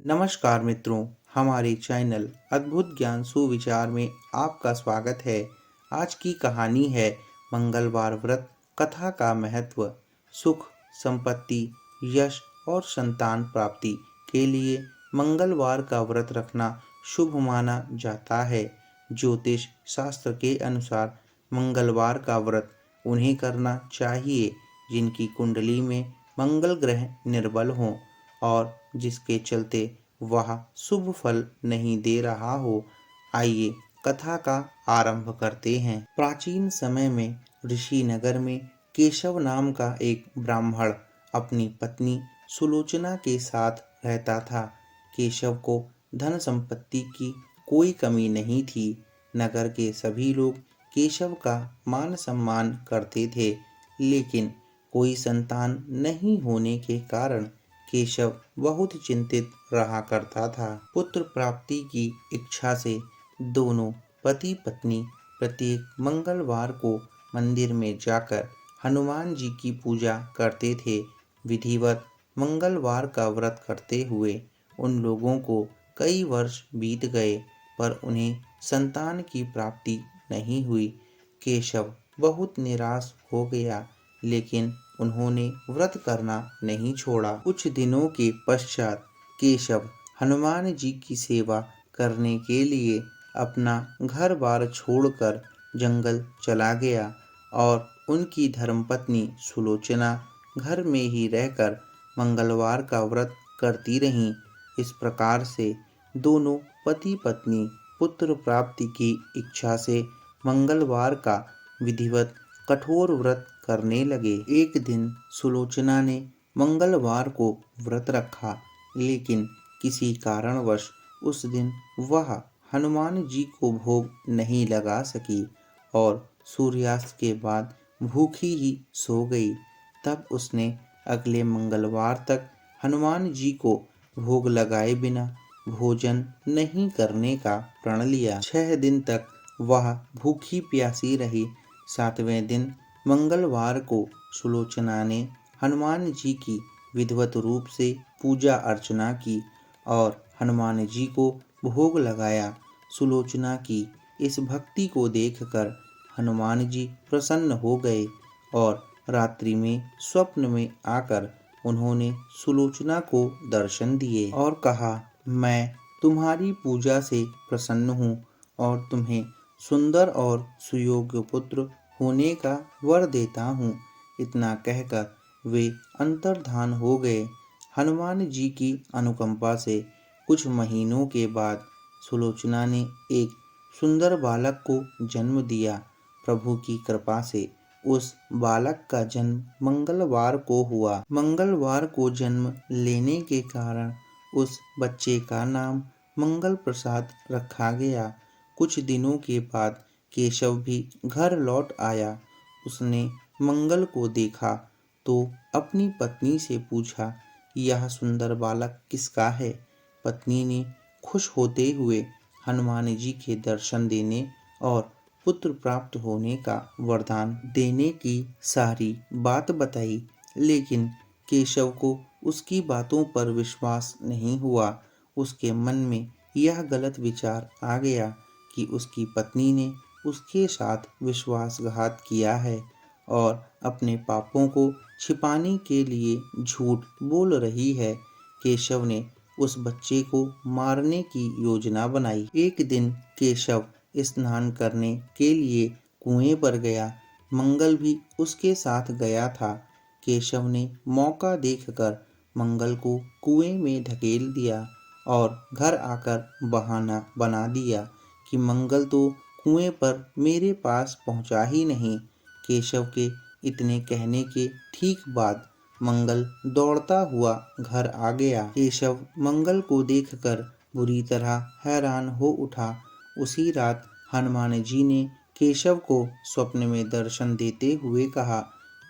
नमस्कार मित्रों, हमारे चैनल अद्भुत ज्ञान सुविचार में आपका स्वागत है। आज की कहानी है मंगलवार व्रत। कथा का महत्व। सुख, संपत्ति, यश और संतान प्राप्ति के लिए मंगलवार का व्रत रखना शुभ माना जाता है। ज्योतिष शास्त्र के अनुसार मंगलवार का व्रत उन्हें करना चाहिए जिनकी कुंडली में मंगल ग्रह निर्बल हों और जिसके चलते वह शुभ फल नहीं दे रहा हो। आइए कथा का आरंभ करते हैं। प्राचीन समय में ऋषि नगर में केशव नाम का एक ब्राह्मण अपनी पत्नी सुलोचना के साथ रहता था। केशव को धन संपत्ति की कोई कमी नहीं थी। नगर के सभी लोग केशव का मान सम्मान करते थे, लेकिन कोई संतान नहीं होने के कारण केशव बहुत चिंतित रहा करता था। पुत्र प्राप्ति की इच्छा से दोनों पति पत्नी प्रत्येक मंगलवार को मंदिर में जाकर हनुमान जी की पूजा करते थे। विधिवत मंगलवार का व्रत करते हुए उन लोगों को कई वर्ष बीत गए, पर उन्हें संतान की प्राप्ति नहीं हुई। केशव बहुत निराश हो गया, लेकिन उन्होंने व्रत करना नहीं छोड़ा। कुछ दिनों के पश्चात केशव हनुमान जी की सेवा करने के लिए अपना घर बार छोड़कर जंगल चला गया और उनकी धर्मपत्नी सुलोचना घर में ही रहकर मंगलवार का व्रत करती रहीं। इस प्रकार से दोनों पति पत्नी पुत्र प्राप्ति की इच्छा से मंगलवार का विधिवत कठोर व्रत करने लगे। एक दिन सुलोचना ने मंगलवार को व्रत रखा, लेकिन किसी कारणवश उस दिन वह हनुमान जी को भोग नहीं लगा सकी और सूर्यास्त के बाद भूखी ही सो गई। तब उसने अगले मंगलवार तक हनुमान जी को भोग लगाए बिना भोजन नहीं करने का प्रण लिया। 6 दिन तक वह भूखी प्यासी रही। 7वें दिन मंगलवार को सुलोचना ने हनुमान जी की विधिवत रूप से पूजा अर्चना की और हनुमान जी को भोग लगाया। सुलोचना की इस भक्ति को देखकर हनुमान जी प्रसन्न हो गए और रात्रि में स्वप्न में आकर उन्होंने सुलोचना को दर्शन दिए और कहा, मैं तुम्हारी पूजा से प्रसन्न हूँ और तुम्हें सुंदर और सुयोग्य पुत्र होने का वर देता हूँ। इतना कहकर वे अंतर्धान हो गए। हनुमान जी की अनुकंपा से कुछ महीनों के बाद सुलोचना ने एक सुंदर बालक को जन्म दिया। प्रभु की कृपा से उस बालक का जन्म मंगलवार को हुआ। मंगलवार को जन्म लेने के कारण उस बच्चे का नाम मंगल प्रसाद रखा गया। कुछ दिनों के बाद केशव भी घर लौट आया। उसने मंगल को देखा तो अपनी पत्नी से पूछा, यह सुंदर बालक किसका है? पत्नी ने खुश होते हुए हनुमान जी के दर्शन देने और पुत्र प्राप्त होने का वरदान देने की सारी बात बताई, लेकिन केशव को उसकी बातों पर विश्वास नहीं हुआ। उसके मन में यह गलत विचार आ गया कि उसकी पत्नी ने उसके साथ विश्वासघात किया है और अपने पापों को छिपाने के लिए झूठ बोल रही है। केशव ने उस बच्चे को मारने की योजना बनाई। एक दिन केशव स्नान करने के लिए कुएं पर गया। मंगल भी उसके साथ गया था। केशव ने मौका देखकर मंगल को कुएं में ढकेल दिया और घर आकर बहाना बना दिया कि मंगल तो कुएं पर मेरे पास पहुंचा ही नहीं। केशव के इतने कहने के ठीक बाद मंगल दौड़ता हुआ घर आ गया। केशव मंगल को देखकर बुरी तरह हैरान हो उठा। उसी रात हनुमान जी ने केशव को स्वप्न में दर्शन देते हुए कहा,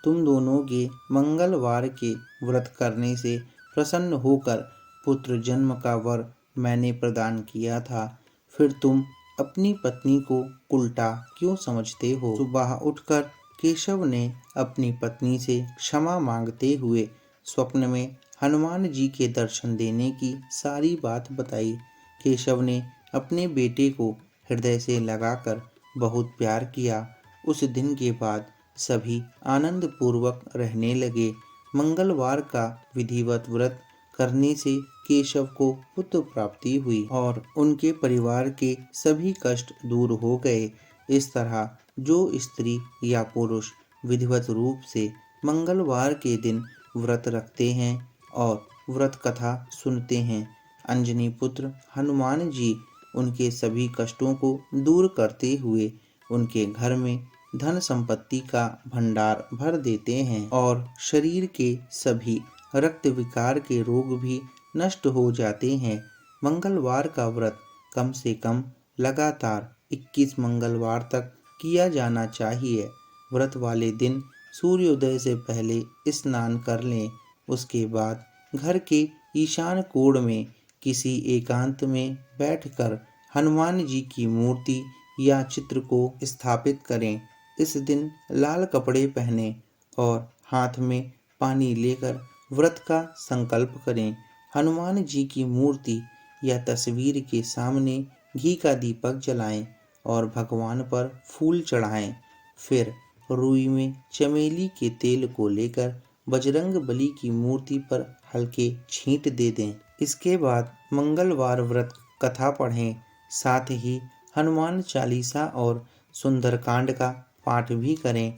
तुम दोनों के मंगलवार के व्रत करने से प्रसन्न होकर पुत्र जन्म का वर मैंने प्रदान किया था, फिर तुम अपनी पत्नी को उल्टा क्यों समझते हो? सुबह उठकर केशव ने अपनी पत्नी से क्षमा मांगते हुए स्वप्न में हनुमान जी के दर्शन देने की सारी बात बताई। केशव ने अपने बेटे को हृदय से लगाकर बहुत प्यार किया। उस दिन के बाद सभी आनंद पूर्वक रहने लगे। मंगलवार का विधिवत व्रत करने से केशव को पुत्र प्राप्ति हुई और उनके परिवार के सभी कष्ट दूर हो गए। इस तरह जो स्त्री या पुरुष विधिवत रूप से मंगलवार के दिन व्रत रखते हैं और व्रत कथा सुनते हैं, अंजनी पुत्र हनुमान जी उनके सभी कष्टों को दूर करते हुए उनके घर में धन संपत्ति का भंडार भर देते हैं और शरीर के सभी रक्त विकार के रोग भी नष्ट हो जाते हैं। मंगलवार का व्रत कम से कम लगातार 21 मंगलवार तक किया जाना चाहिए। व्रत वाले दिन सूर्योदय से पहले स्नान कर लें। उसके बाद घर के ईशान कोण में किसी एकांत में बैठकर हनुमान जी की मूर्ति या चित्र को स्थापित करें। इस दिन लाल कपड़े पहने और हाथ में पानी लेकर व्रत का संकल्प करें। हनुमान जी की मूर्ति या तस्वीर के सामने घी का दीपक जलाएं और भगवान पर फूल चढ़ाएं। फिर रुई में चमेली के तेल को लेकर बजरंग बली की मूर्ति पर हल्के छींट दे दें। इसके बाद मंगलवार व्रत कथा पढ़ें। साथ ही हनुमान चालीसा और सुंदरकांड का पाठ भी करें।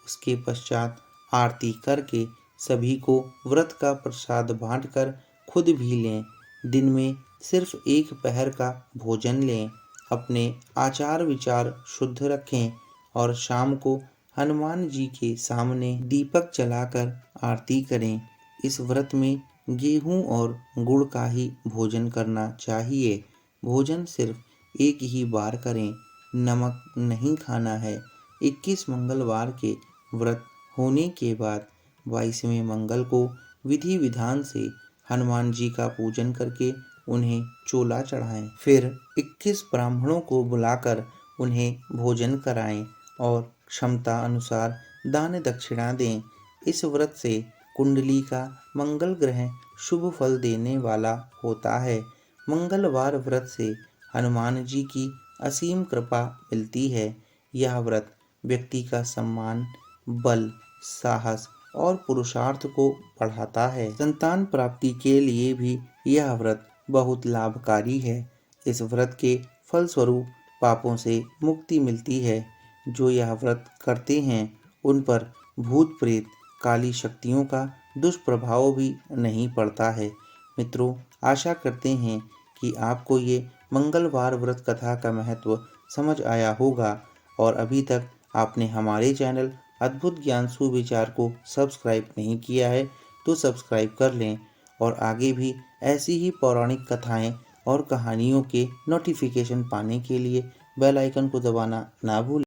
उसके पश्चात आरती करके सभी को व्रत का प्रसाद बांटकर खुद भी लें। दिन में सिर्फ एक पहर का भोजन लें। अपने आचार विचार शुद्ध रखें और शाम को हनुमान जी के सामने दीपक जलाकर आरती करें। इस व्रत में गेहूं और गुड़ का ही भोजन करना चाहिए। भोजन सिर्फ एक ही बार करें। नमक नहीं खाना है। 21 मंगलवार के व्रत होने के बाद 22वें मंगल को विधि विधान से हनुमान जी का पूजन करके उन्हें चोला चढ़ाएं। फिर 21 ब्राह्मणों को बुलाकर उन्हें भोजन कराएं और क्षमता अनुसार दान दक्षिणा दें। इस व्रत से कुंडली का मंगल ग्रह शुभ फल देने वाला होता है। मंगलवार व्रत से हनुमान जी की असीम कृपा मिलती है। यह व्रत व्यक्ति का सम्मान, बल, साहस और पुरुषार्थ को बढ़ाता है। संतान प्राप्ति के लिए भी यह व्रत बहुत लाभकारी है। इस व्रत के फलस्वरूप पापों से मुक्ति मिलती है। जो यह व्रत करते हैं उन पर भूत प्रेत काली शक्तियों का दुष्प्रभाव भी नहीं पड़ता है। मित्रों, आशा करते हैं कि आपको ये मंगलवार व्रत कथा का महत्व समझ आया होगा और अभी तक आपने हमारे चैनल अद्भुत ज्ञान सुविचार को सब्सक्राइब नहीं किया है तो सब्सक्राइब कर लें और आगे भी ऐसी ही पौराणिक कथाएं और कहानियों के नोटिफिकेशन पाने के लिए बेल आइकन को दबाना ना भूलें।